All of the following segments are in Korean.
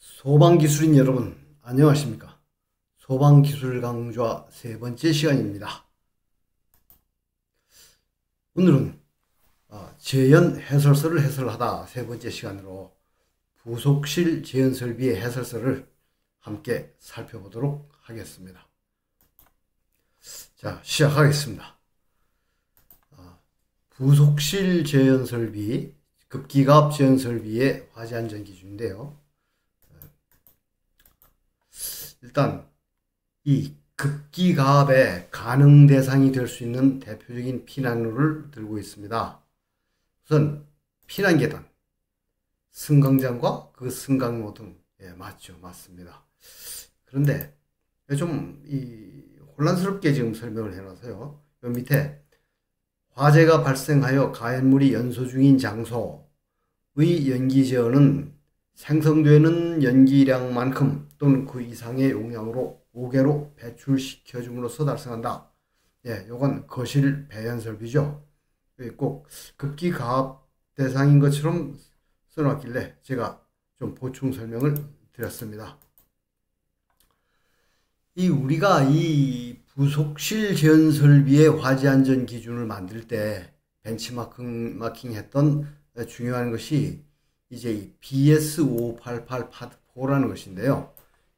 소방기술인 여러분, 안녕하십니까? 소방기술 강좌 세 번째 시간입니다. 오늘은 재현 해설서를 해설하다 세 번째 시간으로 부속실 재현 설비의 해설서를 함께 살펴보도록 하겠습니다. 자, 시작하겠습니다. 부속실 재현 설비, 급기가압 재현 설비의 화재 안전 기준인데요. 일단 이 급기가압의 가능 대상이 될 수 있는 대표적인 피난로를 들고 있습니다. 우선 피난계단, 승강장과 그 승강로 등, 맞죠, 맞습니다. 그런데 좀 혼란스럽게 지금 설명을 해놔서요. 요 밑에 화재가 발생하여 가연물이 연소 중인 장소의 연기 제어는 생성되는 연기량만큼 또는 그 이상의 용량으로 5개로 배출시켜 줌으로써 달성한다. 요건 거실 배연 설비죠. 꼭 급기가압 대상인 것처럼 써놨길래 제가 좀 보충 설명을 드렸습니다. 우리가 이 부속실 재현 설비의 화재 안전 기준을 만들 때 벤치마킹 했던 중요한 것이 이제 이 BS588 파트 4라는 것인데요.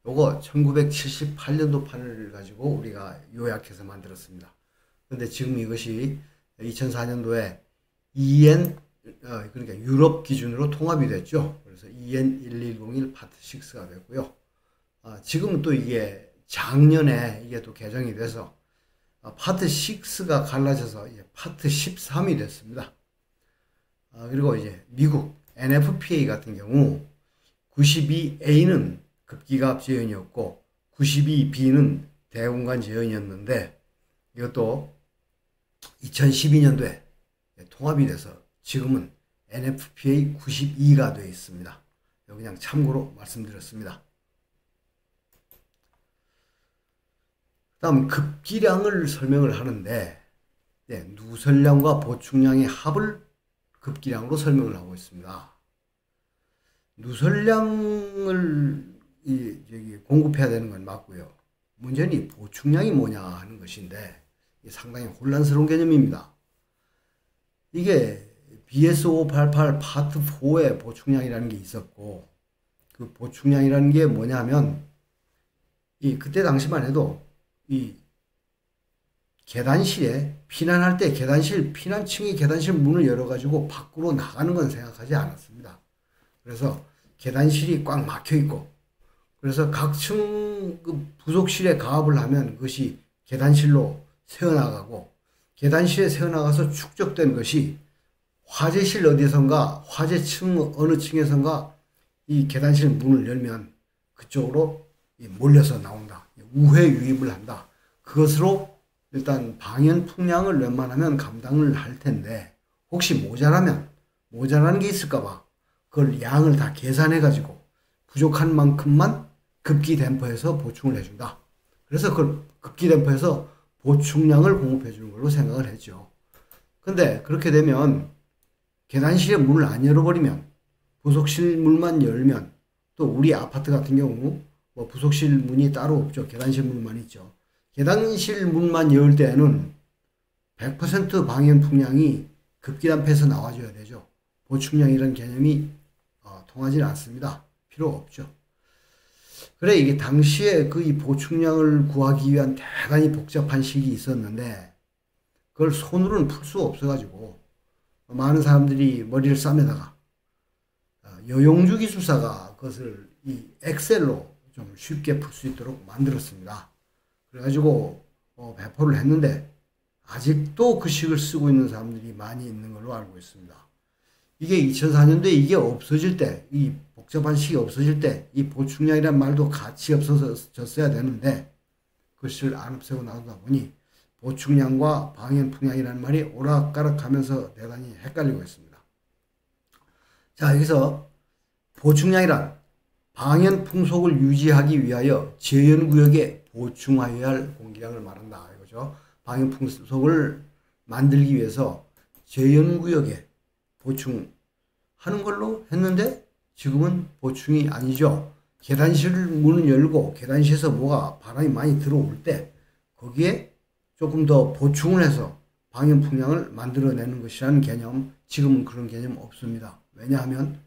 요거 1978년도 판을 가지고 우리가 요약해서 만들었습니다. 그런데 지금 이것이 2004년도에 EN, 그러니까 유럽 기준으로 통합이 됐죠. 그래서 EN1101 파트 6가 됐고요. 지금은 또 이게 작년에 이게 또 개정이 돼서 파트 6가 갈라져서 이제 파트 13이 됐습니다. 그리고 이제 미국 NFPA 같은 경우 92A는 급기가압 재현이었고 92B는 대공간 재현이었는데 이것도 2012년도에 통합이 돼서 지금은 NFPA 92가 되어 있습니다. 그냥 참고로 말씀드렸습니다. 다음 급기량을 설명을 하는데 누설량과 보충량의 합을 급기량으로 설명을 하고 있습니다. 누설량을 공급해야 되는 건 맞고요. 문제는 이 보충량이 뭐냐 하는 것인데 상당히 혼란스러운 개념입니다. 이게 BS588 파트 4의 보충량이라는 게 있었고 그 보충량이라는 게 뭐냐면 그때 당시만 해도 이 계단실에 피난할 때 피난층의 계단실 문을 열어가지고 밖으로 나가는 건 생각하지 않았습니다. 그래서 계단실이 꽉 막혀 있고 그래서 각층 그 부속실에 가압을 하면 그것이 계단실로 새어나가고 계단실에 새어나가서 축적된 것이 화재실 어디선가 화재층 어느 층에선가 이 계단실 문을 열면 그쪽으로 몰려서 나온다. 우회 유입을 한다. 그것으로 일단 방연 풍량을 웬만하면 감당을 할 텐데 혹시 모자라는 게 있을까봐 그걸 양을 다 계산해 가지고 부족한 만큼만 급기 댐퍼해서 보충을 해준다. 그래서 그걸 급기 댐퍼해서 보충량을 공급해 주는 걸로 생각을 했죠. 근데 그렇게 되면 계단실의 문을 안 열어버리면 부속실 문만 열면 또 우리 아파트 같은 경우 뭐 부속실 문이 따로 없죠. 계단실 문만 있죠. 계단실 문만 열 때에는 100% 방연 풍량이 급기담폐에서 나와줘야 되죠. 보충량이라는 개념이 통하지 않습니다. 필요 없죠. 그래 이게 당시에 그 이 보충량을 구하기 위한 대단히 복잡한 식이 있었는데 그걸 손으로는 풀 수 없어가지고 많은 사람들이 머리를 싸매다가 여용주 기술사가 그것을 이 엑셀로 좀 쉽게 풀 수 있도록 만들었습니다. 그래가지고 배포를 했는데 아직도 그 식을 쓰고 있는 사람들이 많이 있는 걸로 알고 있습니다. 이게 2004년도에 이게 없어질 때, 이 복잡한 식이 없어질 때 이 보충량이란 말도 같이 없어졌어야 되는데 그것을 안 없애고 나오다 보니 보충량과 방연 풍량이라는 말이 오락가락하면서 대단히 헷갈리고 있습니다. 자, 여기서 보충량이란 방연 풍속을 유지하기 위하여 재현구역에 보충하여야 할 공기량을 말한다 이거죠. 방연 풍속을 만들기 위해서 재현구역에 보충하는 걸로 했는데 지금은 보충이 아니죠. 계단실 문을 열고 계단실에서 뭐가 바람이 많이 들어올 때 거기에 조금 더 보충을 해서 방연 풍량을 만들어내는 것이라는 개념, 지금은 그런 개념 없습니다. 왜냐하면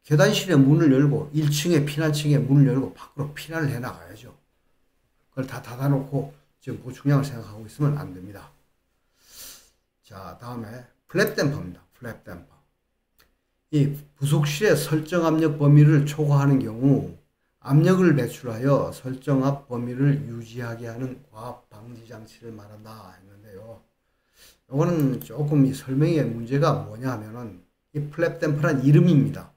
계단실의 문을 열고 1층에 피난층에 문을 열고 밖으로 피난을 해 나가야죠. 그걸 다 닫아놓고 지금 보충량을 생각하고 있으면 안 됩니다. 자, 다음에 플랩 댐퍼입니다. 플랩 댐퍼. 이 부속실의 설정 압력 범위를 초과하는 경우 압력을 배출하여 설정압 범위를 유지하게 하는 과압 방지 장치를 말한다 했는데요. 이거는 조금 이 설명의 문제가 뭐냐 하면은 이 플랩 댐퍼란 이름입니다.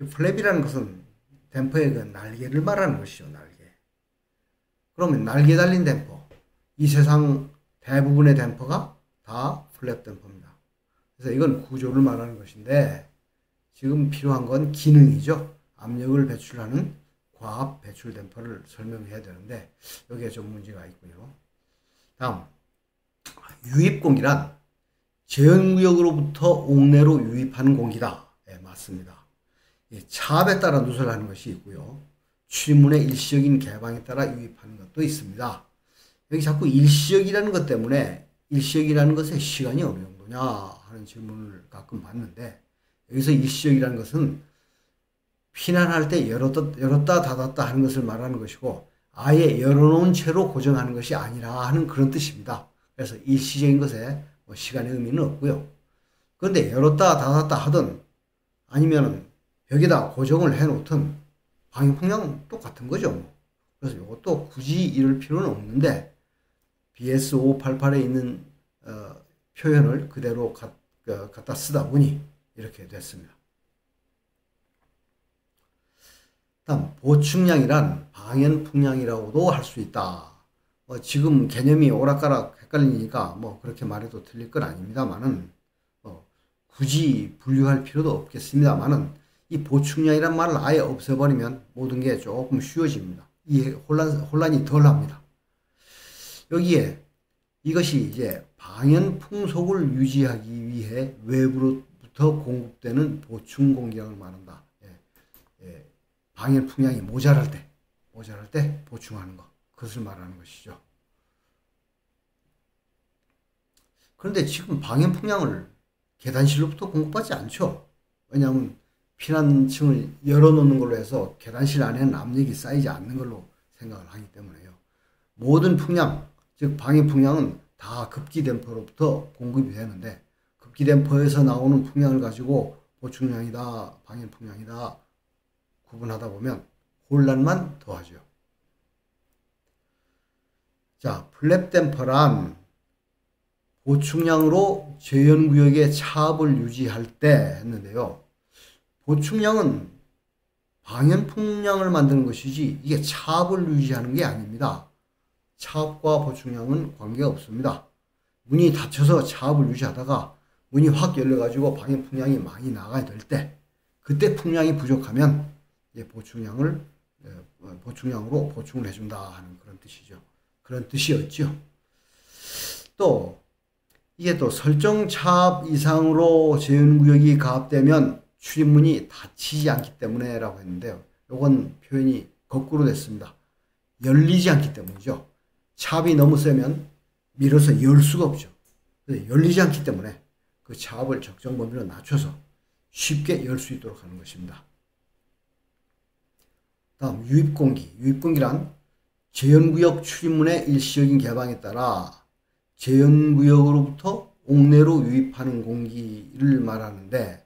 이 플랩이라는 것은 댐퍼의 그 날개를 말하는 것이죠. 날개. 그러면 날개 달린 댐퍼. 이 세상 대부분의 댐퍼가 다 플랩 댐퍼입니다. 그래서 이건 구조를 말하는 것인데 지금 필요한 건 기능이죠. 압력을 배출하는 과압 배출 댐퍼를 설명해야 되는데 여기에 좀 문제가 있고요. 다음 유입 공기란 제연구역으로부터 옥내로 유입하는 공기다. 네, 맞습니다. 차압에 따라 누설하는 것이 있고요. 출입문의 일시적인 개방에 따라 유입하는 것도 있습니다. 여기 자꾸 일시적이라는 것 때문에 일시적이라는 것의 시간이 어느 정도냐 하는 질문을 가끔 받는데 여기서 일시적이라는 것은 피난할 때 열었다 닫았다 하는 것을 말하는 것이고 아예 열어놓은 채로 고정하는 것이 아니라 하는 그런 뜻입니다. 그래서 일시적인 것에 뭐 시간의 의미는 없고요. 그런데 열었다 닫았다 하든 아니면 벽에다 고정을 해놓든 방역풍량은 똑같은 거죠. 그래서 이것도 굳이 이럴 필요는 없는데 BS588에 있는 표현을 그대로 갖다 쓰다 보니 이렇게 됐습니다. 다음 보충량이란 방연풍량이라고도 할 수 있다. 지금 개념이 오락가락 헷갈리니까 뭐 그렇게 말해도 틀릴 건 아닙니다만은 굳이 분류할 필요도 없겠습니다만은 이 보충량이란 말을 아예 없애버리면 모든 게 조금 쉬워집니다. 이 혼란이 덜합니다. 여기에 이것이 이제 방연풍속을 유지하기 위해 외부로부터 공급되는 보충 공기량을 말한다. 방연풍량이 모자랄 때 보충하는 것, 그것을 말하는 것이죠. 그런데 지금 방연풍량을 계단실로부터 공급받지 않죠. 왜냐하면 피난층을 열어놓는 걸로 해서 계단실 안에는 압력이 쌓이지 않는 걸로 생각을 하기 때문에요. 모든 풍량, 즉 방연풍량은 다 급기댐퍼로부터 공급이 되는데 급기댐퍼에서 나오는 풍량을 가지고 보충량이다, 방연풍량이다 구분하다 보면 혼란만 더하죠. 자, 플랩 댐퍼란 보충량으로 제연구역의 차압을 유지할 때 했는데요. 보충량은 방연풍량을 만드는 것이지 이게 차압을 유지하는 게 아닙니다. 차압과 보충량은 관계가 없습니다. 문이 닫혀서 차압을 유지하다가 문이 확 열려가지고 방연풍량이 많이 나가야 될 때 그때 풍량이 부족하면 이제 보충량으로 보충을 해준다 하는 그런 뜻이죠. 그런 뜻이었죠. 또 이게 또 설정 차압 이상으로 제연구역이 가압되면 출입문이 닫히지 않기 때문에 라고 했는데요. 요건 표현이 거꾸로 됐습니다. 열리지 않기 때문이죠. 차압이 너무 세면 밀어서 열 수가 없죠. 열리지 않기 때문에 그 차압을 적정 범위로 낮춰서 쉽게 열 수 있도록 하는 것입니다. 다음 유입공기. 유입공기란 제연구역 출입문의 일시적인 개방에 따라 제연구역으로부터 옥내로 유입하는 공기를 말하는데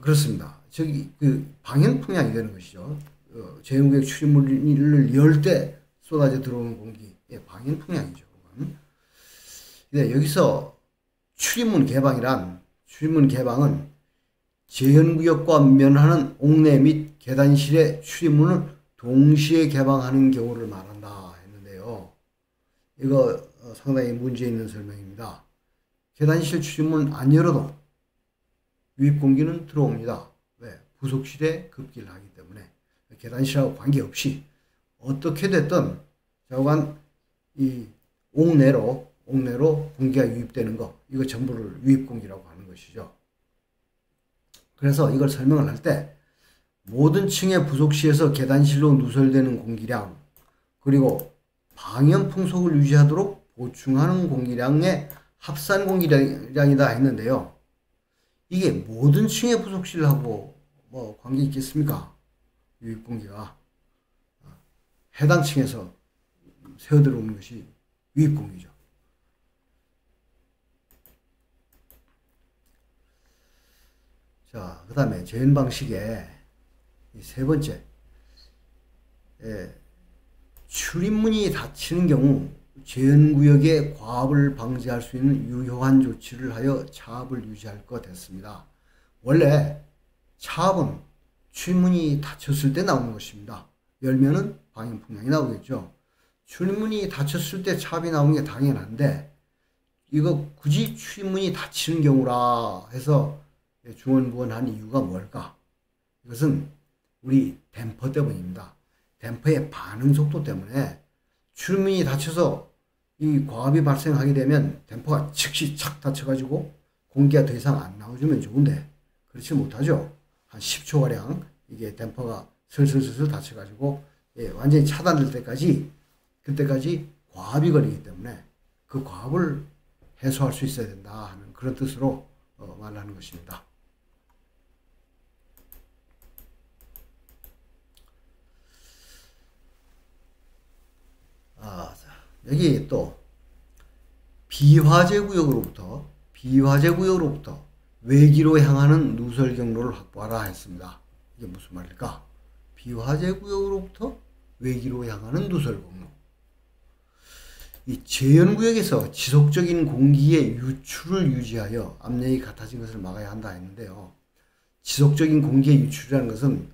그렇습니다. 저기 그 방연풍량이 되는 것이죠. 제연구역 출입문을 열 때 쏟아져 들어오는 공기, 방연풍량이죠. 근데 여기서 출입문 개방은 제연구역과 면하는 옥내 및 계단실의 출입문을 동시에 개방하는 경우를 말한다 했는데요. 이거 상당히 문제 있는 설명입니다. 계단실 출입문 안 열어도 유입공기는 들어옵니다. 왜? 부속실에 급기를 하기 때문에 계단실하고 관계없이 어떻게 됐든 좌우간 이 옥내로 공기가 유입되는 거, 이거 전부를 유입공기라고 하는 것이죠. 그래서 이걸 설명을 할 때 모든 층의 부속시에서 계단실로 누설되는 공기량, 그리고 방연 풍속을 유지하도록 보충하는 공기량의 합산 공기량이다 했는데요. 이게 모든 층의 부속실하고 뭐 관계 있겠습니까? 유입 공기가 해당 층에서 새어 들어오는 것이 유입 공기죠. 자, 그 다음에 재현 방식의 세 번째, 출입문이 닫히는 경우 재현구역의 과압을 방지할 수 있는 유효한 조치를 하여 차압을 유지할 것 했습니다. 원래 차압은 출입문이 닫혔을 때 나오는 것입니다. 열면은 방연풍량이 나오겠죠. 출입문이 닫혔을 때 차압이 나오는 게 당연한데, 이거 굳이 출입문이 닫히는 경우라 해서 중언부언한 이유가 뭘까? 이것은 우리 댐퍼 때문입니다. 댐퍼의 반응 속도 때문에 출입문이 닫혀서 이 과압이 발생하게 되면 댐퍼가 즉시 착 닫혀가지고 공기가 더 이상 안 나와주면 좋은데 그렇지 못하죠. 한 10초가량 이게 댐퍼가 슬슬슬슬 닫혀가지고 완전히 차단될 때까지, 그때까지 과압이 걸리기 때문에 그 과압을 해소할 수 있어야 된다 하는 그런 뜻으로 말하는 것입니다. 여기 또 비화재 구역으로부터 외기로 향하는 누설 경로를 확보하라 했습니다. 이게 무슨 말일까? 비화재 구역으로부터 외기로 향하는 누설 경로. 이 재현 구역에서 지속적인 공기의 유출을 유지하여 압력이 같아진 것을 막아야 한다 했는데요. 지속적인 공기의 유출이라는 것은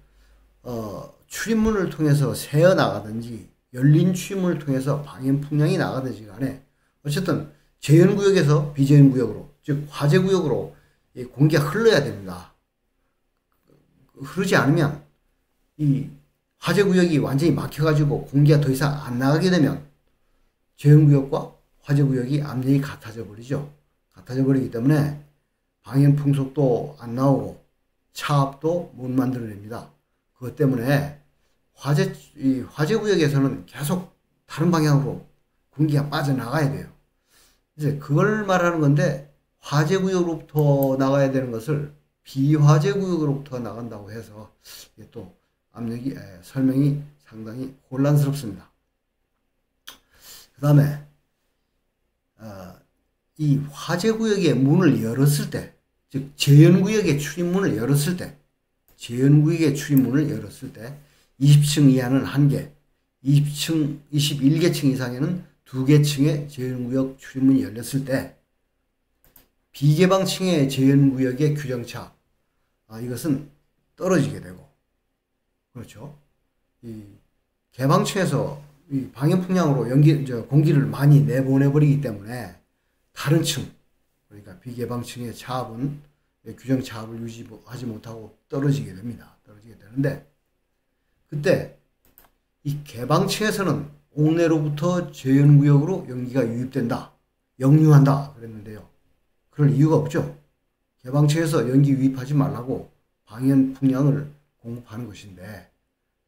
출입문을 통해서 새어 나가든지 열린 출입문을 통해서 방연 풍량이 나가든지 간에 어쨌든 재현 구역에서 비재현 구역으로, 즉 화재 구역으로 공기가 흘러야 됩니다. 흐르지 않으면 이 화재 구역이 완전히 막혀가지고 공기가 더 이상 안 나가게 되면 재현 구역과 화재 구역이 압력이 같아져 버리죠. 같아져 버리기 때문에 방연 풍속도 안 나오고 차압도 못 만들어냅니다. 그것 때문에 화재 구역에서는 계속 다른 방향으로 공기가 빠져나가야 돼요. 이제 그걸 말하는 건데, 화재 구역으로부터 나가야 되는 것을 비화재 구역으로부터 나간다고 해서 또 압력이 설명이 상당히 혼란스럽습니다. 그 다음에 이 화재 구역의 문을 열었을 때, 즉 재현 구역의 출입문을 열었을 때 20층 이하는 1개, 21개층 이상에는 2개 층의 재현구역 출입문이 열렸을 때 비개방층의 재현구역의 규정차, 이것은 떨어지게 되고, 그렇죠. 이 개방층에서 이 방연풍량으로 공기를 많이 내보내버리기 때문에 다른 층, 그러니까 비개방층의 차압은 규정 차압을 유지하지 못하고 떨어지게 됩니다. 떨어지게 되는데, 그때 이 개방층에서는 옥내로부터 재현구역으로 연기가 유입된다, 역류한다 그랬는데요. 그럴 이유가 없죠. 개방층에서 연기 유입하지 말라고 방연 풍량을 공급하는 것인데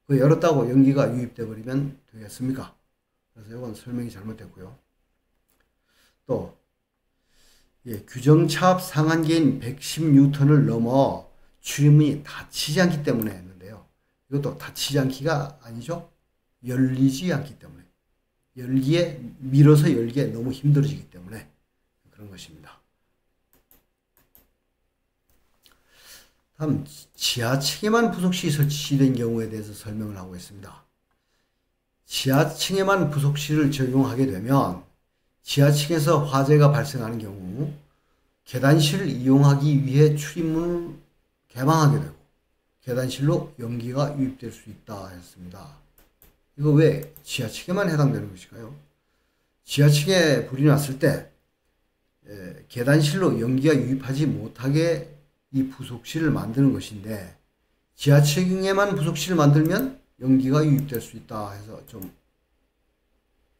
그 열었다고 연기가 유입돼 버리면 되겠습니까? 그래서 이건 설명이 잘못됐고요. 또 규정 차압 상한계인 110N을 넘어 출입문이 닫히지 않기 때문에 했는데요. 이것도 닫히지 않기가 아니죠. 열리지 않기 때문에, 밀어서 열기에 너무 힘들어지기 때문에 그런 것입니다. 다음 지하층에만 부속실이 설치된 경우에 대해서 설명을 하고 있습니다. 지하층에만 부속실을 적용하게 되면 지하층에서 화재가 발생하는 경우 계단실을 이용하기 위해 출입문을 개방하게 되고 계단실로 연기가 유입될 수 있다 했습니다. 이거 왜 지하층에만 해당되는 것일까요? 지하층에 불이 났을 때 계단실로 연기가 유입하지 못하게 이 부속실을 만드는 것인데, 지하층에만 부속실을 만들면 연기가 유입될 수 있다 해서 좀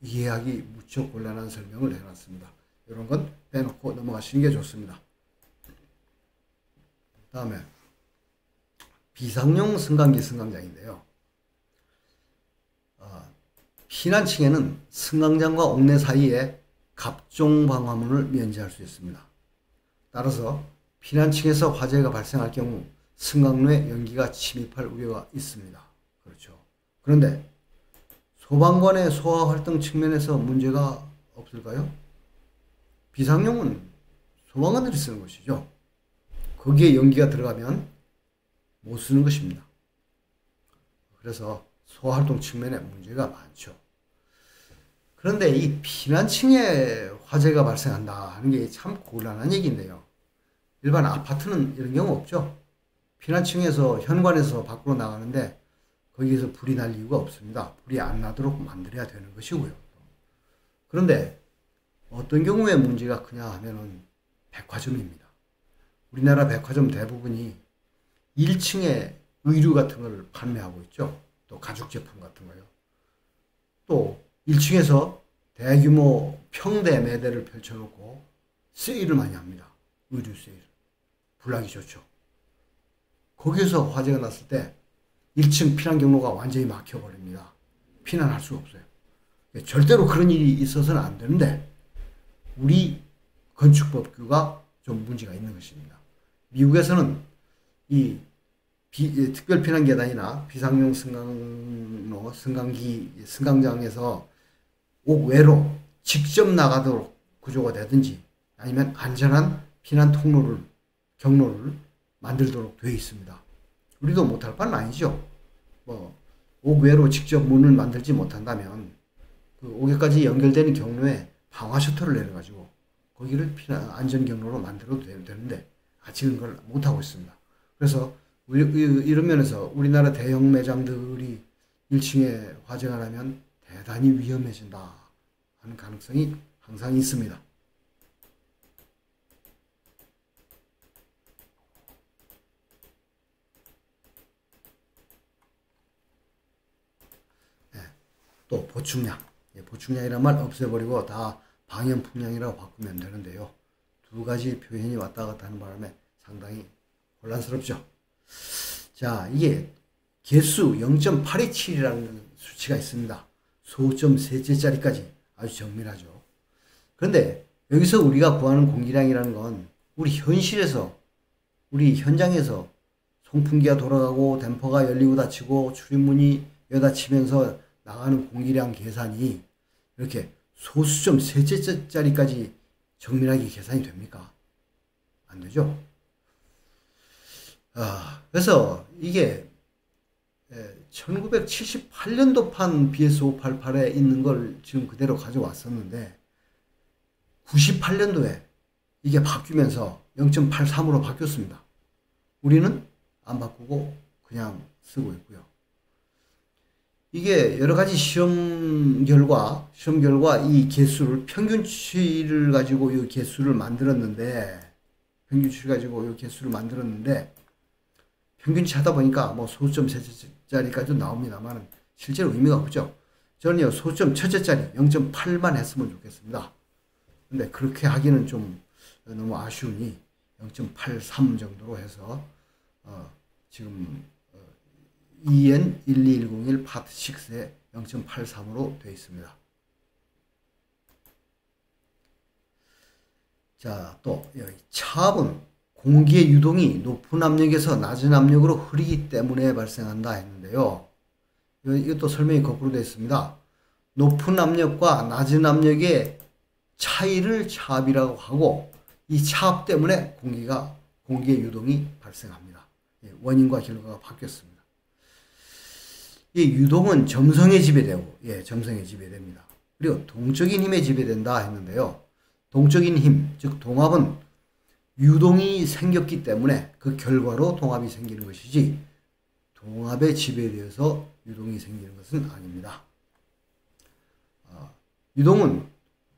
이해하기 무척 곤란한 설명을 해놨습니다. 이런 건 빼놓고 넘어가시는 게 좋습니다. 다음에 비상용 승강기 승강장인데요. 피난층에는 승강장과 옥내 사이에 갑종 방화문을 면제할 수 있습니다. 따라서 피난층에서 화재가 발생할 경우 승강로에 연기가 침입할 우려가 있습니다. 그렇죠. 그런데 소방관의 소화 활동 측면에서 문제가 없을까요? 비상용은 소방관들이 쓰는 것이죠. 거기에 연기가 들어가면 못 쓰는 것입니다. 그래서 소화활동 측면에 문제가 많죠. 그런데 이 피난층에 화재가 발생한다 하는 게 참 곤란한 얘기인데요. 일반 아파트는 이런 경우 없죠. 피난층에서 현관에서 밖으로 나가는데 거기에서 불이 날 이유가 없습니다. 불이 안 나도록 만들어야 되는 것이고요. 그런데 어떤 경우에 문제가 크냐 하면은 백화점입니다. 우리나라 백화점 대부분이 1층에 의류 같은 걸 판매하고 있죠. 또 가죽 제품 같은 거요. 또 1층에서 대규모 평대 매대를 펼쳐놓고 세일을 많이 합니다. 의류 세일. 불나기 좋죠. 거기에서 화재가 났을 때 1층 피난 경로가 완전히 막혀버립니다. 피난할 수가 없어요. 절대로 그런 일이 있어서는 안 되는데 우리 건축법규가 좀 문제가 있는 것입니다. 미국에서는 이 특별 피난 계단이나 비상용 승강로, 승강장에서 옥외로 직접 나가도록 구조가 되든지 아니면 안전한 피난 경로를 만들도록 되어 있습니다. 우리도 못할 바는 아니죠. 옥외로 직접 문을 만들지 못한다면 그 옥외까지 연결되는 경로에 방화 셔터를 내려가지고 거기를 피난 안전 경로로 만들어도 되는데 아직은 그걸 못하고 있습니다. 그래서 이런 면에서 우리나라 대형 매장들이 1층에 화재가 나면 대단히 위험해진다 하는 가능성이 항상 있습니다. 네, 또 보충량. 보충량이란 말 없애버리고 다 방염풍량이라고 바꾸면 되는데요. 두 가지 표현이 왔다 갔다 하는 바람에 상당히 혼란스럽죠. 자, 이게 개수 0.827이라는 수치가 있습니다. 소점 셋째짜리까지 아주 정밀하죠. 그런데 여기서 우리가 구하는 공기량이라는 건 우리 현실에서, 우리 현장에서 송풍기가 돌아가고 댐퍼가 열리고 닫히고 출입문이 여닫히면서 나가는 공기량 계산이 이렇게 소수점 셋째짜리까지 정밀하게 계산이 됩니까? 안 되죠. 그래서 이게 1978년도판 BS588에 있는 걸 지금 그대로 가져왔었는데 98년도에 이게 바뀌면서 0.83으로 바뀌었습니다. 우리는 안 바꾸고 그냥 쓰고 있고요. 이게 여러 가지 시험 결과 이 개수를 평균치를 가지고 이 개수를 만들었는데 평균치 하다 보니까 뭐 소수점 셋째짜리까지도 나옵니다만 실제로 의미가 없죠. 저는요 소수점 첫째짜리 0.8만 했으면 좋겠습니다. 근데 그렇게 하기는 좀 너무 아쉬우니 0.83 정도로 해서 지금 EN12101 파트 6에 0.83으로 되어 있습니다. 자, 또 여기 차압은 공기의 유동이 높은 압력에서 낮은 압력으로 흐르기 때문에 발생한다 했는데요. 이것도 설명이 거꾸로 되어 있습니다. 높은 압력과 낮은 압력의 차이를 차압이라고 하고 이 차압 때문에 공기의 유동이 발생합니다. 원인과 결과가 바뀌었습니다. 이 유동은 점성에 지배되고, 점성에 지배됩니다. 그리고 동적인 힘에 지배된다 했는데요. 동적인 힘, 즉 동압은 유동이 생겼기 때문에 그 결과로 동압이 생기는 것이지 동압에 지배되어서 유동이 생기는 것은 아닙니다. 유동은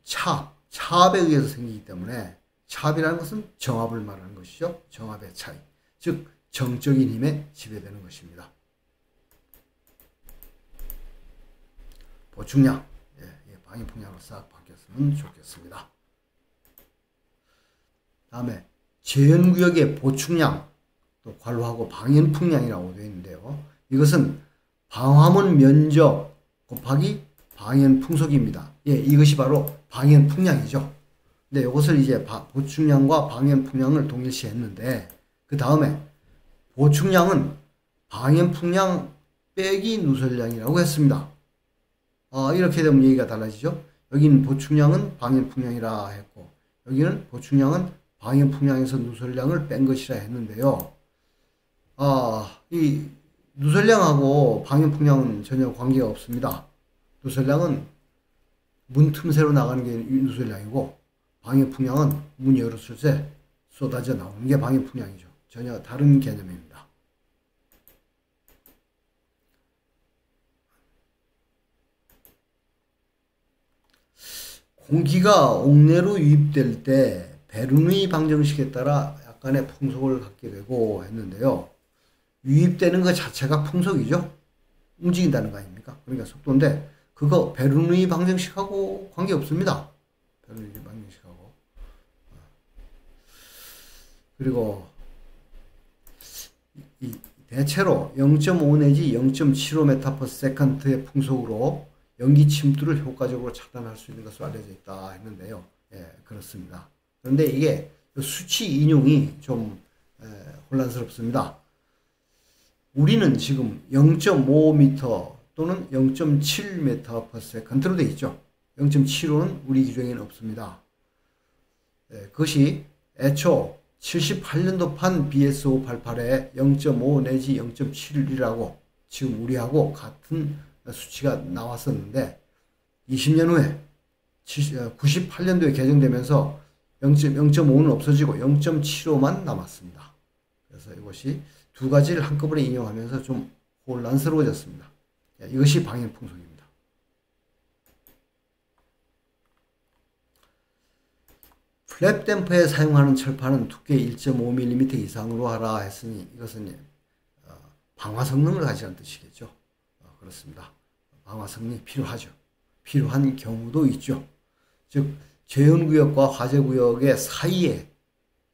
차압에 의해서 생기기 때문에 차압이라는 것은 정압을 말하는 것이죠. 정압의 차이, 즉 정적인 힘에 지배되는 것입니다. 보충량, 방위풍량으로 싹 바뀌었으면 좋겠습니다. 다음에 재현구역의 보충량, 또 괄호하고 방연풍량이라고 되어 있는데요. 이것은 방화문 면적 곱하기 방연풍속입니다. 예, 이것이 바로 방연풍량이죠. 근데 이것을 이제 보충량과 방연풍량을 동일시했는데 그 다음에 보충량은 방연풍량 빼기 누설량이라고 했습니다. 이렇게 되면 얘기가 달라지죠. 여기는 보충량은 방연풍량이라 했고 여기는 보충량은 방연풍량에서 누설량을 뺀 것이라 했는데요. 이 누설량하고 방연풍량은 전혀 관계가 없습니다. 누설량은 문 틈새로 나가는 게 누설량이고 방연풍량은 문이 열었을 때 쏟아져 나오는 게 방연풍량이죠. 전혀 다른 개념입니다. 공기가 옥내로 유입될 때 베르누이 방정식에 따라 약간의 풍속을 갖게 되고 했는데요. 유입되는 것 자체가 풍속이죠. 움직인다는 거 아닙니까? 그러니까 속도인데 그거 베르누이 방정식하고 관계없습니다. 베르누이 방정식하고. 그리고 이 대체로 0.5 내지 0.75m/s의 풍속으로 연기 침투를 효과적으로 차단할 수 있는 것으로 알려져 있다 했는데요. 예, 그렇습니다. 그런데 이게 수치 인용이 좀 혼란스럽습니다. 우리는 지금 0.5m 또는 0.7m/s로 되어 있죠. 0.75는 우리 규정에는 없습니다. 그것이 애초 78년도판 BS588에 0.5 내지 0.7이라고 지금 우리하고 같은 수치가 나왔었는데 20년 후에 98년도에 개정되면서 0.5는 없어지고 0.75만 남았습니다. 그래서 이것이 두 가지를 한꺼번에 인용하면서 좀 혼란스러워졌습니다. 이것이 방연풍속입니다. 플랩 댐퍼에 사용하는 철판은 두께 1.5mm 이상으로 하라 했으니 이것은 방화 성능을 가지라는 뜻이겠죠. 그렇습니다. 방화 성능이 필요하죠. 필요한 경우도 있죠. 즉 재현구역과 화재구역의 사이에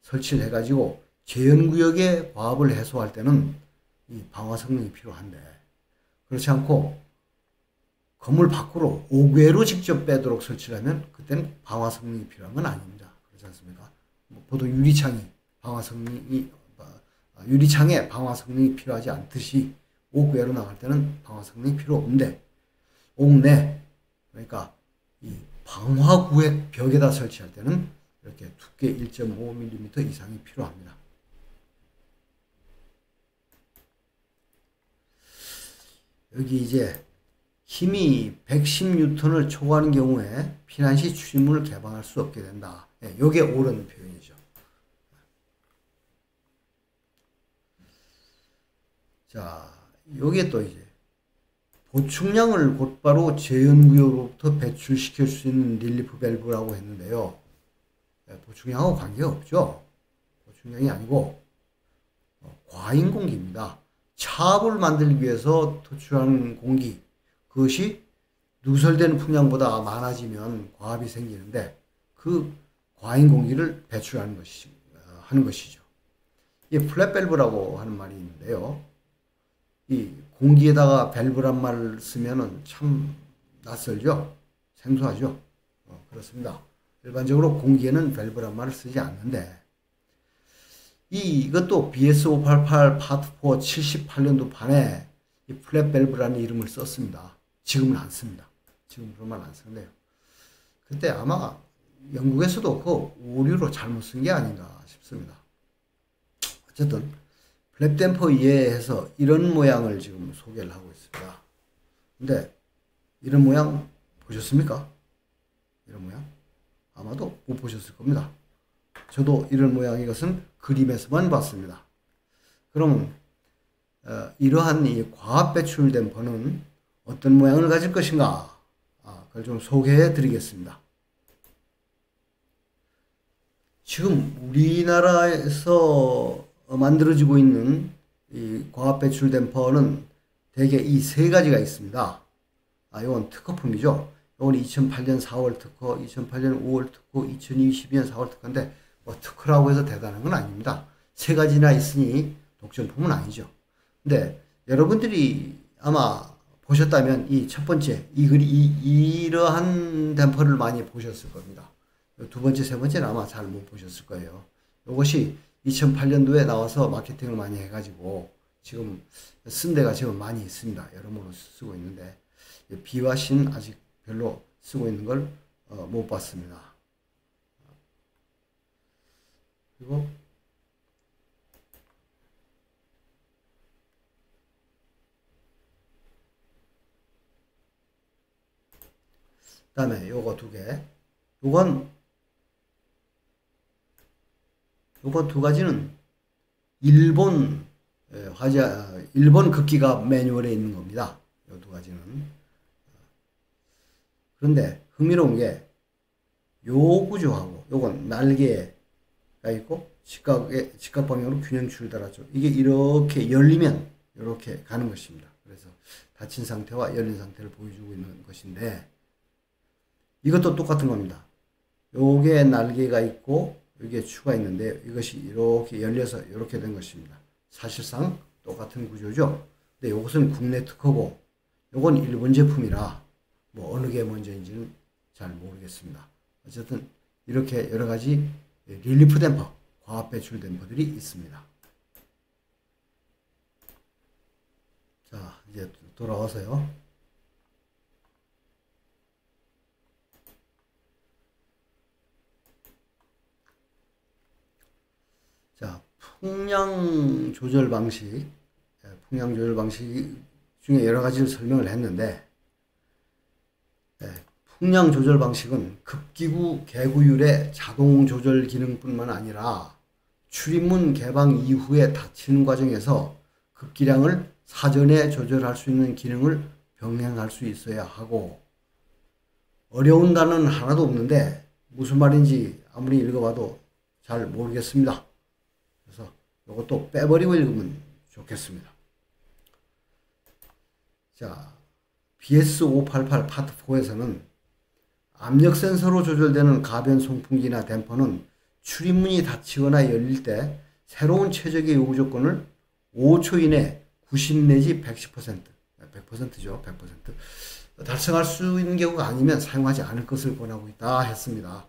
설치를 해가지고 재현구역의 과압을 해소할 때는 이 방화 성능이 필요한데 그렇지 않고 건물 밖으로 옥외로 직접 빼도록 설치를 하면 그때는 방화 성능이 필요한 건 아닙니다. 그렇지 않습니까? 보통 유리창에 방화 성능이 필요하지 않듯이 옥외로 나갈 때는 방화 성능이 필요 없는데 옥내 그러니까 이 방화구역 벽에다 설치할 때는 이렇게 두께 1.5mm 이상이 필요합니다. 여기 이제 힘이 110N을 초과하는 경우에 피난시 출입문을 개방할 수 없게 된다. 이게 옳은 표현이죠. 자, 요게 또 이제 보충량을 곧바로 재현구역으로부터 배출시킬 수 있는 릴리프 밸브라고 했는데요. 보충량하고 관계가 없죠. 보충량이 아니고 과잉 공기입니다. 차압을 만들기 위해서 토출하는 공기 그것이 누설되는 풍량보다 많아지면 과압이 생기는데 그 과잉 공기를 배출하는 것이죠. 이게 플랫 밸브라고 하는 말이 있는데요. 이 공기에다가 밸브란 말을 쓰면은 참 낯설죠. 생소하죠. 그렇습니다. 일반적으로 공기에는 밸브란 말을 쓰지 않는데 이것도 BS588 파트 4 78년도 판에 이 플랫 밸브라는 이름을 썼습니다. 지금은 안 씁니다. 지금 그런 말 안 쓰는데요. 그때 아마 영국에서도 그 오류로 잘못 쓴 게 아닌가 싶습니다. 어쨌든 플랩 댐퍼 이해해서 이런 모양을 지금 소개를 하고 있습니다. 근데 이런 모양 보셨습니까? 이런 모양? 아마도 못 보셨을 겁니다. 저도 이런 모양 이것은 그림에서만 봤습니다. 그러면 이러한 이 과압 배출 댐퍼는 어떤 모양을 가질 것인가? 그걸 좀 소개해 드리겠습니다. 지금 우리나라에서 만들어지고 있는 이 과압 배출 댐퍼는 대개 이 세 가지가 있습니다. 이건 특허품이죠. 이건 2008년 4월 특허, 2008년 5월 특허, 2022년 4월 특허인데 뭐 특허라고 해서 대단한 건 아닙니다. 세 가지나 있으니 독점품은 아니죠. 근데 여러분들이 아마 보셨다면 이 첫 번째, 이러한 댐퍼를 많이 보셨을 겁니다. 두 번째, 세 번째는 아마 잘 못 보셨을 거예요. 이것이 2008년도에 나와서 마케팅을 많이 해가지고 지금 쓴 데가 지금 많이 있습니다. 여러모로 쓰고 있는데 B와 C는 아직 별로 쓰고 있는 걸 못 봤습니다. 그리고 그다음에 요거 두 개. 요건 요거 두 가지는 일본 일본 급기가 매뉴얼에 있는 겁니다. 요 두 가지는. 그런데 흥미로운 게 요 구조하고 요건 날개가 있고 직각 방향으로 균형추를 달았죠. 이게 이렇게 열리면 이렇게 가는 것입니다. 그래서 닫힌 상태와 열린 상태를 보여주고 있는 것인데 이것도 똑같은 겁니다. 요게 날개가 있고 여기에 추가 있는데 이것이 이렇게 열려서 이렇게 된 것입니다. 사실상 똑같은 구조죠. 근데 요것은 국내 특허고 요건 일본 제품이라 뭐 어느 게 먼저인지는 잘 모르겠습니다. 어쨌든 이렇게 여러 가지 릴리프 댐퍼, 과압 배출 댐퍼들이 있습니다. 자, 이제 돌아와서요. 자, 풍량 조절 방식 중에 여러 가지를 설명을 했는데, 풍량 조절 방식은 급기구 개구율의 자동 조절 기능뿐만 아니라 출입문 개방 이후에 닫히는 과정에서 급기량을 사전에 조절할 수 있는 기능을 병행할 수 있어야 하고, 어려운 단어는 하나도 없는데 무슨 말인지 아무리 읽어봐도 잘 모르겠습니다. 그래서 이것도 빼버리고 읽으면 좋겠습니다. 자, BS588 파트 4에서는 압력 센서로 조절되는 가변 송풍기나 댐퍼는 출입문이 닫히거나 열릴 때 새로운 최적의 요구 조건을 5초 이내 90 내지 110%, 100%죠. 100% 달성할 수 있는 경우가 아니면 사용하지 않을 것을 권하고 있다 했습니다.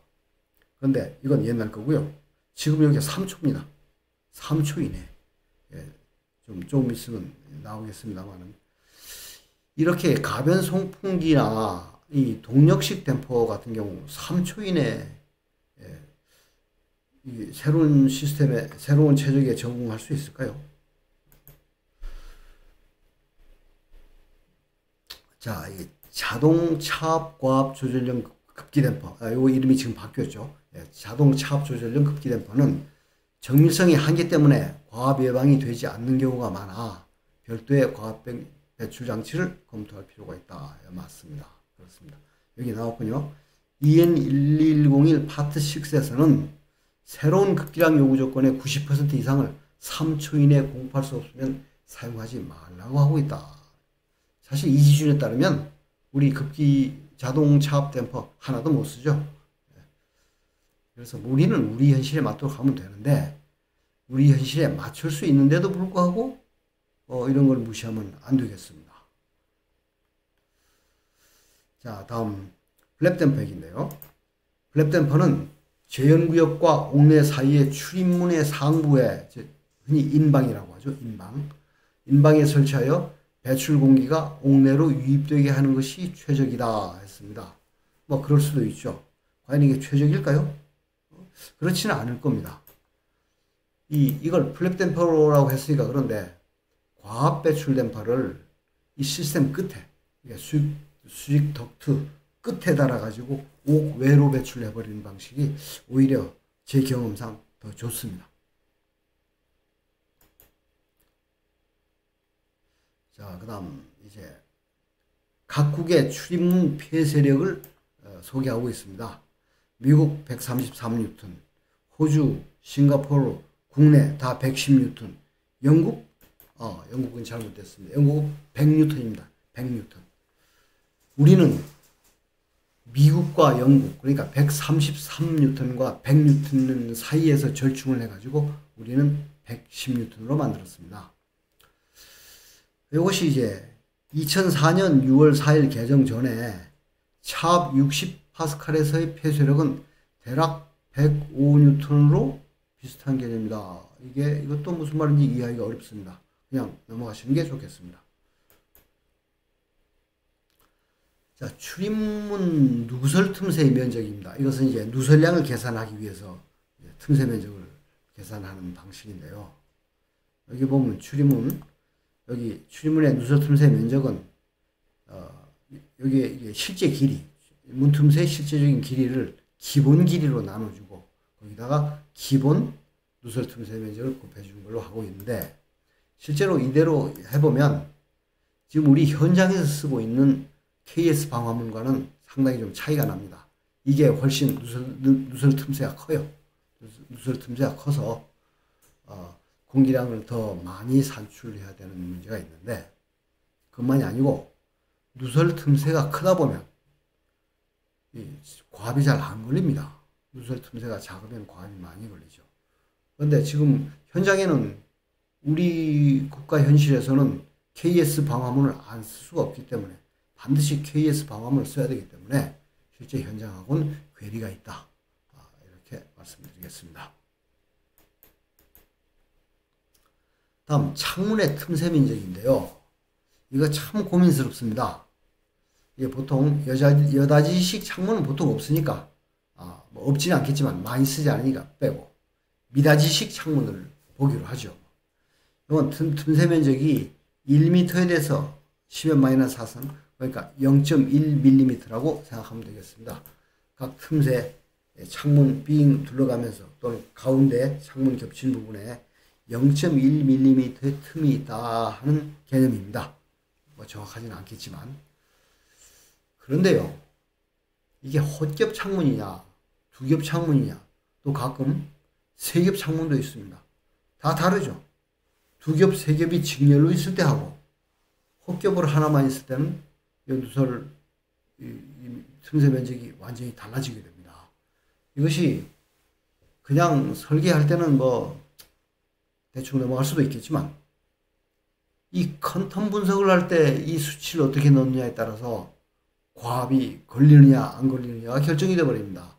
그런데 이건 옛날 거고요. 지금 여기 3초입니다. 3초 이내. 좀 있으면 나오겠습니다만은. 이렇게 가변 송풍기나 이 동력식 댐퍼 같은 경우 3초 이내에 이 새로운 시스템에 새로운 최적에 적응할 수 있을까요? 자, 이 자동 차압 과압 조절형 급기 댐퍼, 요 이름이 지금 바뀌었죠. 자동 차압 조절형 급기 댐퍼는 정밀성의 한계 때문에 과압 예방이 되지 않는 경우가 많아 별도의 과압 배출 장치를 검토할 필요가 있다. 맞습니다. 그렇습니다. 여기 나왔군요. EN12101 파트 6에서는 새로운 급기량 요구 조건의 90% 이상을 3초 이내에 공급할 수 없으면 사용하지 말라고 하고 있다. 사실 이 기준에 따르면 우리 급기 자동 차압 댐퍼 하나도 못 쓰죠. 그래서 우리는 우리 현실에 맞도록 하면 되는데 우리 현실에 맞출 수 있는데도 불구하고 이런 걸 무시하면 안 되겠습니다. 자, 다음 플랩 댐퍼 얘기인데요. 플랩 댐퍼는 재현구역과 옥내 사이의 출입문의 상부에 흔히 인방이라고 하죠. 인방에 설치하여 배출 공기가 옥내로 유입되게 하는 것이 최적이다 했습니다. 뭐 그럴 수도 있죠. 과연 이게 최적일까요? 그렇지는 않을 겁니다. 이걸 플랩 댐퍼라고 했으니까 그런데 과압 배출 댐퍼를 이 시스템 끝에 수직 덕트 끝에 달아가지고 옥 외로 배출해버리는 방식이 오히려 제 경험상 더 좋습니다. 자, 그 다음 이제 각국의 출입문 폐쇄력을 소개하고 있습니다. 미국 133뉴턴, 호주, 싱가포르, 국내 다 110뉴턴, 영국은 잘못됐습니다. 영국은 100뉴턴입니다. 100뉴턴. 우리는 미국과 영국, 그러니까 133뉴턴과 100뉴턴 사이에서 절충을 해가지고 우리는 110N으로 만들었습니다. 이것이 이제 2004년 6월 4일 개정 전에 차압 60파스칼에서의 폐쇄력은 대략 105N으로 비슷한 개념이다. 이것도 무슨 말인지 이해하기가 어렵습니다. 그냥 넘어가시는 게 좋겠습니다. 자, 출입문 누설 틈새의 면적입니다. 이것은 이제 누설량을 계산하기 위해서 틈새 면적을 계산하는 방식인데요. 여기 보면 여기 출입문의 누설 틈새 면적은 여기 실제 길이, 문 틈새의 실제적인 길이를 기본 길이로 나눠주고 거기다가 기본 누설 틈새 면적을 곱해주는 걸로 하고 있는데, 실제로 이대로 해보면 지금 우리 현장에서 쓰고 있는 KS 방화문과는 상당히 좀 차이가 납니다. 이게 훨씬 누설 틈새가 커요. 누설 틈새가 커서 공기량을 더 많이 산출해야 되는 문제가 있는데, 그것만이 아니고 누설 틈새가 크다 보면 과압이 잘 안 걸립니다. 누설 틈새가 작으면 과압이 많이 걸리죠. 그런데 지금 현장에는 우리 국가 현실에서는 KS 방화문을 안 쓸 수가 없기 때문에 반드시 KS 방화문을 써야 되기 때문에 실제 현장하고는 괴리가 있다. 이렇게 말씀드리겠습니다. 다음 창문의 틈새 면적인데요. 이거 참 고민스럽습니다. 이게 보통 여다지식 창문은 보통 없으니까 뭐 없지는 않겠지만 많이 쓰지 않으니까 빼고 미다지식 창문을 보기로 하죠. 이건 틈새 면적이 1m에 대해서 10-4선, 그러니까 0.1mm라고 생각하면 되겠습니다. 각 틈새 창문 삥 둘러가면서 또는 가운데 창문 겹친 부분에 0.1mm의 틈이 있다 하는 개념입니다. 뭐 정확하지는 않겠지만. 그런데요, 이게 헛겹 창문이냐 두겹 창문이냐, 또 가끔 세겹 창문도 있습니다. 다 다르죠. 두겹 세겹이 직렬로 있을 때 하고 헛겹으로 하나만 있을 때는 누설 틈새 면적이 완전히 달라지게 됩니다. 이것이 그냥 설계할 때는 뭐 대충 넘어갈 수도 있겠지만, 이 컨텀 분석을 할 때 이 수치를 어떻게 넣느냐에 따라서 과압이 걸리느냐 안 걸리느냐가 결정이 되어 버립니다.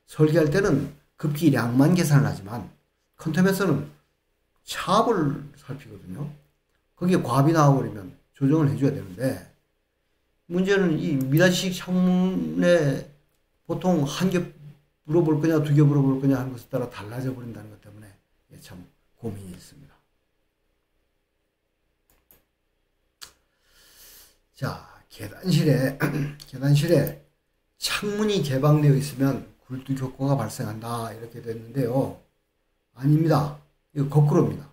설계할 때는 급기량만 계산을 하지만 컨텀에서는 차압을 살피거든요. 거기에 과압이 나와버리면 조정을 해줘야 되는데, 문제는 이 미다지식 창문에 보통 한 겹으로 볼 거냐 두 겹으로 볼 거냐 하는 것에 따라 달라져 버린다는 것 때문에 참 고민이 있습니다. 자, 계단실에 창문이 개방되어 있으면 굴뚝 효과가 발생한다 이렇게 됐는데요. 아닙니다. 이거 거꾸로입니다.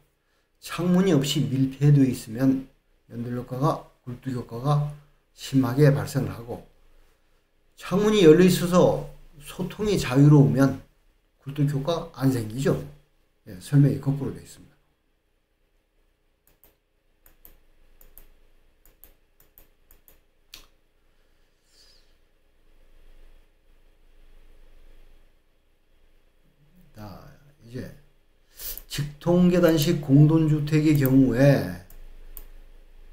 창문이 없이 밀폐되어 있으면 연돌 효과가, 굴뚝 효과가 심하게 발생을 하고, 창문이 열려 있어서 소통이 자유로우면 굴뚝 효과가 안 생기죠. 설명이 거꾸로 되어 있습니다. 자, 이제 직통계단식 공동주택의 경우에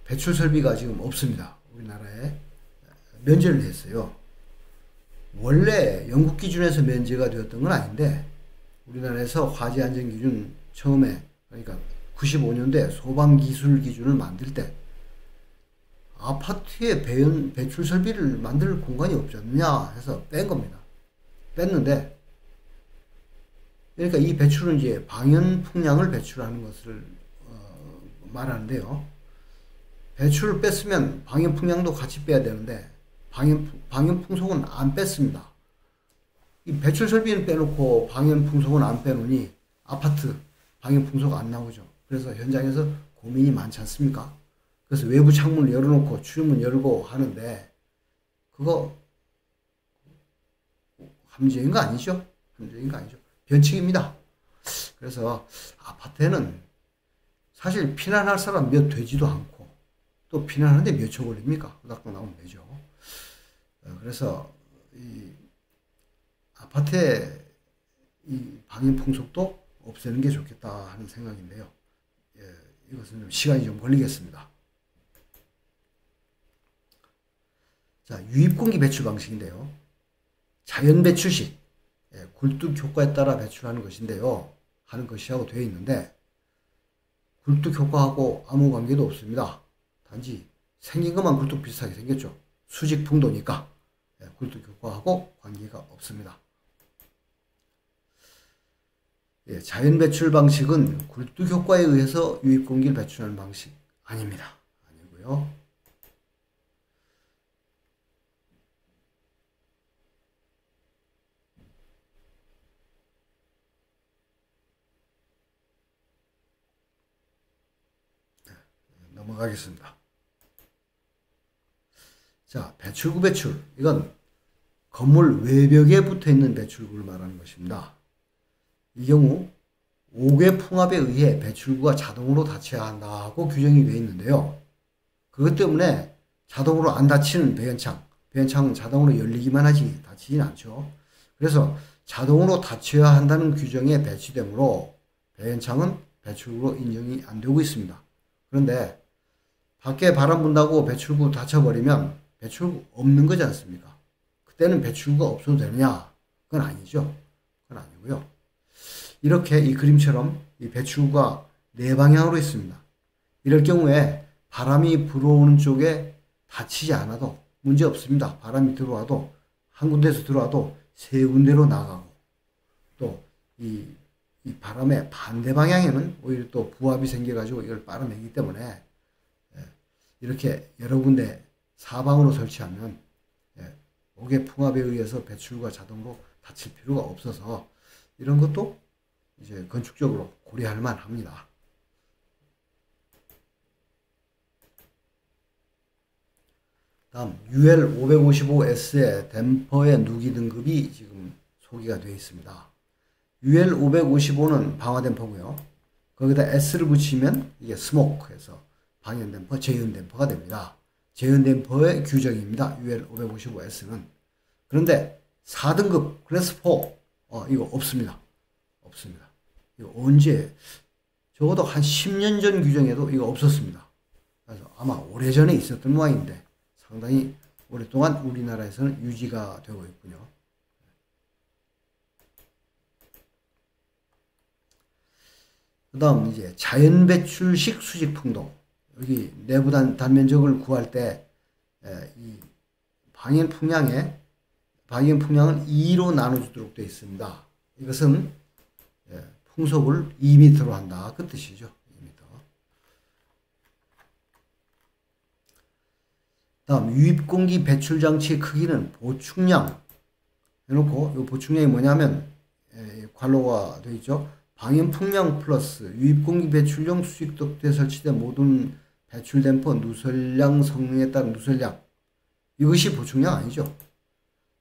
배출 설비가 지금 없습니다. 우리나라에 면제를 했어요. 원래 영국 기준에서 면제가 되었던 건 아닌데, 우리나라에서 화재 안전 기준 처음에, 그러니까 95년도에 소방 기술 기준을 만들 때 아파트에 배출 설비를 만들 공간이 없지 않느냐 해서 뺀 겁니다. 뺐는데, 그러니까 이 배출은 이제 방연풍량을 배출하는 것을 말하는데요. 배출을 뺐으면 방연풍량도 같이 빼야 되는데 방연풍속은 안 뺐습니다. 이 배출 설비는 빼놓고 방연풍속은 안 빼놓으니 아파트 방연풍속 안 나오죠. 그래서 현장에서 고민이 많지 않습니까? 그래서 외부 창문을 열어놓고 출입문 열고 하는데, 그거 함정인 거 아니죠? 함정인 거 아니죠? 변칙입니다. 그래서 아파트에는 사실 피난할 사람 몇 되지도 않고, 또 피난하는데 몇 초 걸립니까? 후닥후닥 나오면 되죠. 그래서 이 아파트의 이 방연 풍속도 없애는 게 좋겠다 하는 생각인데요. 이것은 좀 시간이 좀 걸리겠습니다. 자, 유입공기 배출 방식인데요. 자연 배출식, 굴뚝 효과에 따라 배출하는 것인데요. 하는 것이라고 되어 있는데 굴뚝 효과하고 아무 관계도 없습니다. 단지 생긴 것만 굴뚝 비슷하게 생겼죠. 수직 풍도니까 굴뚝 효과하고 관계가 없습니다. 자연 배출 방식은 굴뚝 효과에 의해서 유입 공기를 배출하는 방식 아닙니다. 아니고요. 넘어가겠습니다. 자, 배출구 배출. 이건 건물 외벽에 붙어 있는 배출구를 말하는 것입니다. 이 경우 5개 풍압에 의해 배출구가 자동으로 닫혀야 한다고 규정이 되어 있는데요. 그것 때문에 자동으로 안 닫히는 배연창은 자동으로 열리기만 하지 닫히진 않죠. 그래서 자동으로 닫혀야 한다는 규정에 배치되므로 배연창은 배출구로 인정이 안 되고 있습니다. 그런데 밖에 바람 분다고 배출구 닫혀버리면 배출구 없는 거지 않습니까? 그때는 배출구가 없어도 되느냐? 그건 아니죠. 그건 아니고요. 이렇게 이 그림처럼 이 배출구가 네 방향으로 있습니다. 이럴 경우에 바람이 불어오는 쪽에 닫히지 않아도 문제 없습니다. 바람이 들어와도 한 군데에서 들어와도 세 군데로 나가고 또 이 바람의 반대 방향에는 오히려 또 부압이 생겨가지고 이걸 빨아내기 때문에 이렇게 여러 군데 사방으로 설치하면 5개 풍압에 의해서 배출구가 자동으로 닫힐 필요가 없어서 이런 것도 이제 건축적으로 고려할 만합니다. 다음 UL555S의 댐퍼의 누기 등급이 지금 소개가 되어 있습니다. UL555는 방화 댐퍼고요. 거기다 S를 붙이면 이게 스모크해서 방연 댐퍼, 재현 댐퍼가 됩니다. 재현 댐퍼의 규정입니다. UL555S는. 그런데 4등급 클래스 4 이거 없습니다. 없습니다. 이거 언제 적어도 한 10년 전 규정에도 이거 없었습니다. 그래서 아마 오래전에 있었던 모양인데 상당히 오랫동안 우리나라에서는 유지가 되고 있군요. 그 다음 이제 자연 배출식 수직 풍도. 여기 내부 단면적을 구할 때 이 방연 풍량을 2로 나눠주도록 되어 있습니다. 이것은 풍속을 2m로 한다. 그 뜻이죠. 2m. 다음 유입공기 배출장치의 크기는 보충량 해놓고 이 보충량이 뭐냐면 괄호가 되어 있죠. 방연풍량 플러스 유입공기 배출용 수직덕트에 설치된 모든 배출댐퍼 누설량 성능에 따른 누설량. 이것이 보충량 아니죠.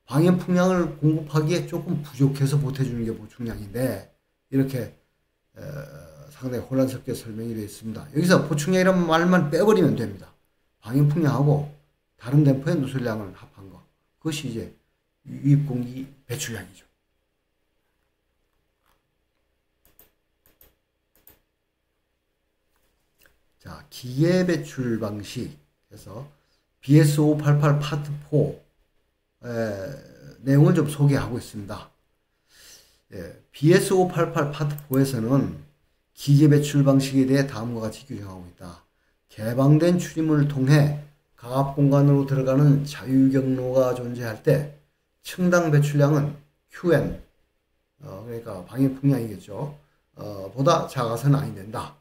방연풍량을 공급하기에 조금 부족해서 보태주는 게 보충량인데 이렇게 상당히 혼란스럽게 설명이 되어 있습니다. 여기서 보충량이라는 말만 빼버리면 됩니다. 방연풍량하고 다른 댐퍼의 누설량을 합한 거. 그것이 이제 유입공기 배출량이죠. 자, 기계 배출 방식에서 BS588 파트 4 내용을 좀 소개하고 있습니다. BS588 파트 4에서는 기계 배출 방식에 대해 다음과 같이 규정하고 있다. 개방된 출입문을 통해 가압 공간으로 들어가는 자유 경로가 존재할 때 층당 배출량은 QN 그러니까 방연 풍량이겠죠. 보다 작아서는 아니 된다.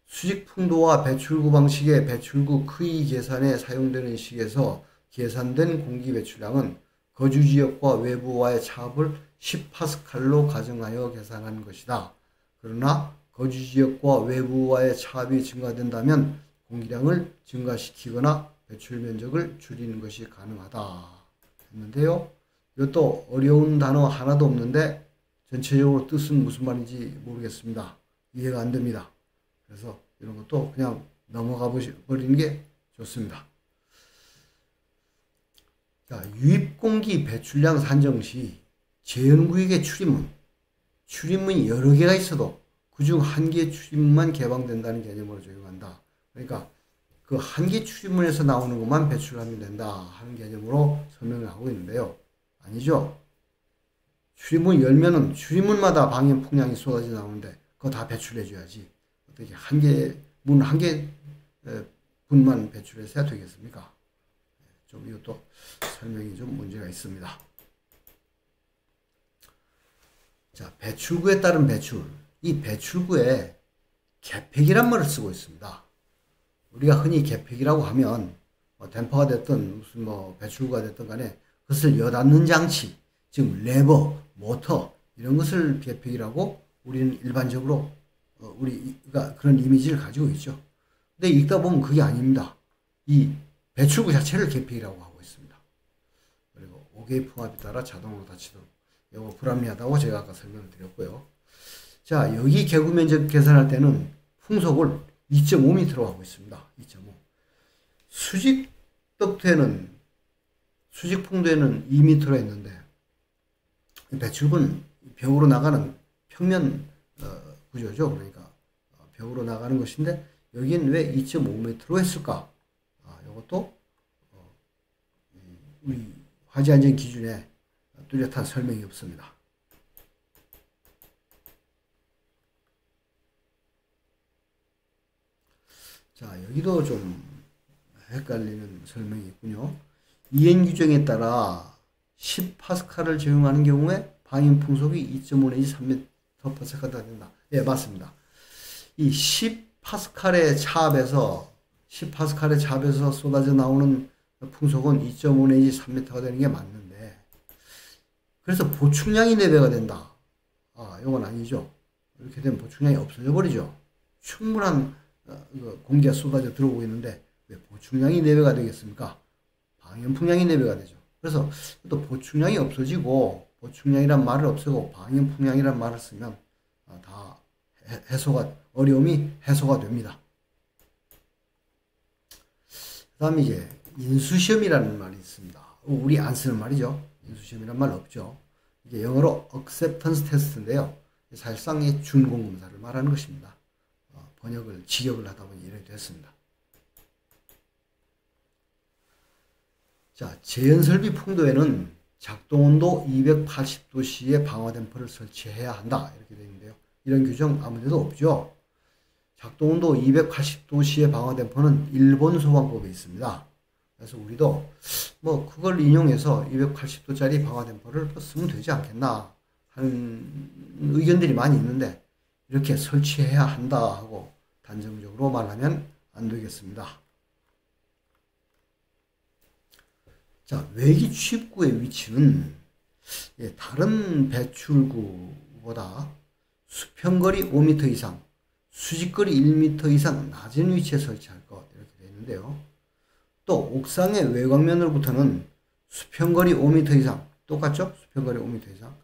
수직 풍도와 배출구 방식의 배출구 크기 계산에 사용되는 식에서 계산된 공기 배출량은 거주지역과 외부와의 차압을 10파스칼로 가정하여 계산한 것이다. 그러나 거주지역과 외부와의 차압이 증가된다면 공기량을 증가시키거나 배출 면적을 줄이는 것이 가능하다 했는데요. 이것도 어려운 단어 하나도 없는데 전체적으로 뜻은 무슨 말인지 모르겠습니다. 이해가 안 됩니다. 그래서 이런 것도 그냥 넘어가 버리는 게 좋습니다. 자, 유입공기 배출량 산정 시 재현구역의 출입문, 출입문이 여러 개가 있어도 그중 한 개의 출입문만 개방된다는 개념으로 적용한다. 그러니까 그 한 개 출입문에서 나오는 것만 배출하면 된다 하는 개념으로 설명을 하고 있는데요. 아니죠. 출입문 열면은 출입문마다 방염 풍량이 쏟아져 나오는데 그거 다 배출해줘야지. 어떻게 문 한 개 분만 배출해서 되겠습니까? 좀 이것도 설명이 좀 문제가 있습니다. 자, 배출구에 따른 배출. 이 배출구에 개폐기란 말을 쓰고 있습니다. 우리가 흔히 개폐기라고 하면 댐퍼가 됐든 무슨 배출구가 됐든 간에 그것을 여닫는 장치, 즉 레버, 모터 이런 것을 개폐기라고 우리는 일반적으로 우리가 그런 이미지를 가지고 있죠. 근데 읽다 보면 그게 아닙니다. 이 배출구 자체를 개폐기라고 하고 있습니다. 그리고 5개의 풍압에 따라 자동으로 닫히도록. 이거 불합리하다고 제가 아까 설명을 드렸고요. 자, 여기 개구 면적 계산할 때는 풍속을 2.5m로 하고 있습니다. 2.5. 수직 풍도에는 2m로 했는데 배출구는 벽으로 나가는 평면 구조죠. 그러니까 벽으로 나가는 것인데 여기는 왜 2.5m로 했을까? 이것도 우리 화재안전 기준에 뚜렷한 설명이 없습니다. 자, 여기도 좀 헷갈리는 설명이 있군요. 이엔 규정에 따라 10파스칼을 적용하는 경우에 방임 풍속이 2.5 내지 3m/s가 된다. 예, 맞습니다. 이 10파스칼의 차압에서 쏟아져 나오는 풍속은 2.5 내지 3m가 되는 게 맞는데, 그래서 보충량이 4배가 된다. 이건 아니죠. 이렇게 되면 보충량이 없어져 버리죠. 충분한 공기가 쏟아져 들어오고 있는데 왜 보충량이 4배가 되겠습니까? 방염풍량이 4배가 되죠. 그래서 또 보충량이 없어지고 보충량이란 말을 없애고 방염풍량이란 말을 쓰면 다 어려움이 해소가 됩니다. 그 다음에 이제 인수시험이라는 말이 있습니다. 우리 안 쓰는 말이죠. 인수시험이란 말 없죠. 이게 영어로 acceptance test인데요. 사실상 준공검사를 말하는 것입니다. 직역을 하다 보니 이렇게 됐습니다. 자, 재연설비 풍도에는 작동온도 280도씨의 방화댐퍼를 설치해야 한다. 이렇게 되어 있는데요. 이런 규정 아무데도 없죠. 작동온도 280도씨의 방화댐퍼는 일본 소방법에 있습니다. 그래서 우리도 그걸 인용해서 280도짜리 방화댐퍼를 쓰면 되지 않겠나 하는 의견들이 많이 있는데 이렇게 설치해야 한다 하고 단정적으로 말하면 안 되겠습니다. 자, 외기 취입구의 위치는 다른 배출구보다 수평거리 5m 이상, 수직거리 1m 이상 낮은 위치에 설치할 것 이렇게 되어 있는데요. 또 옥상의 외곽면으로부터는 수평거리 5m 이상, 똑같죠? 수평거리 5m 이상,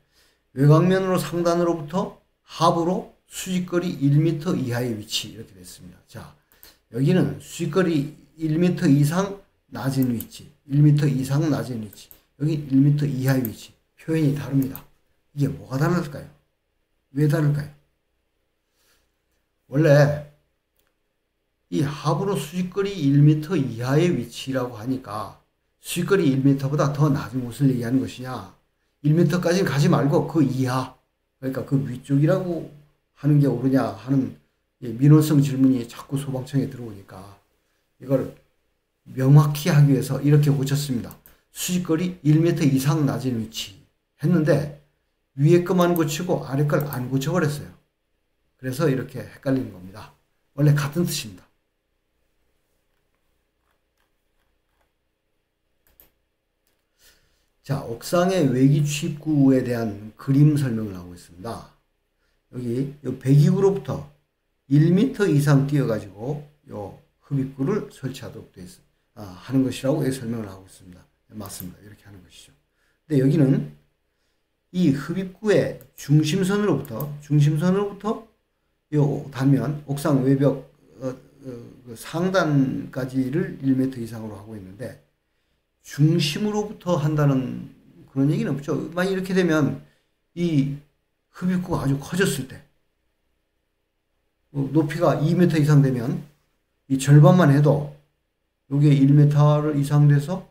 외곽면으로 상단으로부터 하부로 수직거리 1m 이하의 위치 이렇게 됐습니다. 자, 여기는 수직거리 1m 이상 낮은 위치, 1m 이상 낮은 위치, 여기 1m 이하의 위치, 표현이 다릅니다. 이게 뭐가 다를까요? 왜 다를까요? 원래 이 하부로 수직거리 1m 이하의 위치라고 하니까 수직거리 1m보다 더 낮은 곳을 얘기하는 것이냐, 1m까지는 가지 말고 그 이하, 그러니까 그 위쪽이라고 하는 게 옳으냐 하는 민원성 질문이 자꾸 소방청에 들어오니까 이걸 명확히 하기 위해서 이렇게 고쳤습니다. 수직거리 1m 이상 낮은 위치 했는데 위에 것만 고치고 아래 걸 안 고쳐버렸어요. 그래서 이렇게 헷갈리는 겁니다. 원래 같은 뜻입니다. 자, 옥상의 외기 취입구에 대한 그림 설명을 하고 있습니다. 여기 배기구로부터 1m 이상 뛰어가지고 요 흡입구를 설치하도록 되어 있습니다. 하는 것이라고 여기 설명을 하고 있습니다. 맞습니다. 이렇게 하는 것이죠. 근데 여기는 이 흡입구의 중심선으로부터 요 단면 옥상 외벽 상단까지를 1m 이상으로 하고 있는데 중심으로부터 한다는 그런 얘기는 없죠. 만약 이렇게 되면 이 흡입구가 아주 커졌을 때, 높이가 2m 이상 되면 이 절반만 해도 이게 1m 이상 돼서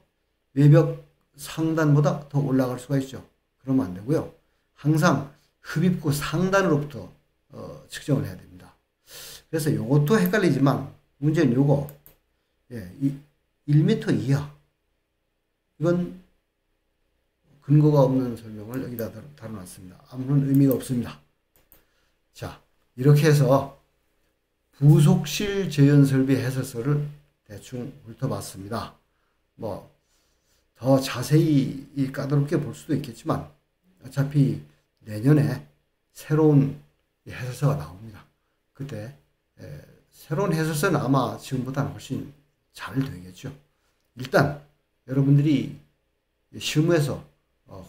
외벽 상단보다 더 올라갈 수가 있죠. 그러면 안 되고요. 항상 흡입구 상단으로부터 측정을 해야 됩니다. 그래서 이것도 헷갈리지만 문제는 요거, 예, 1m 이하, 이건 근거가 없는 설명을 여기다 다뤄놨습니다. 아무런 의미가 없습니다. 자, 이렇게 해서 부속실 재현설비 해설서를 대충 훑어봤습니다. 뭐 더 자세히 까다롭게 볼 수도 있겠지만 어차피 내년에 새로운 해설서가 나옵니다. 그때 새로운 해설서는 아마 지금보다는 훨씬 잘 되겠죠. 일단 여러분들이 실무에서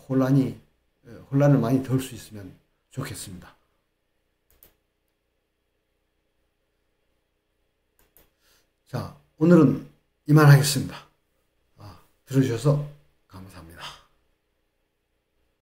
혼란을 많이 덜 수 있으면 좋겠습니다. 자, 오늘은 이만하겠습니다. 들어주셔서 감사합니다.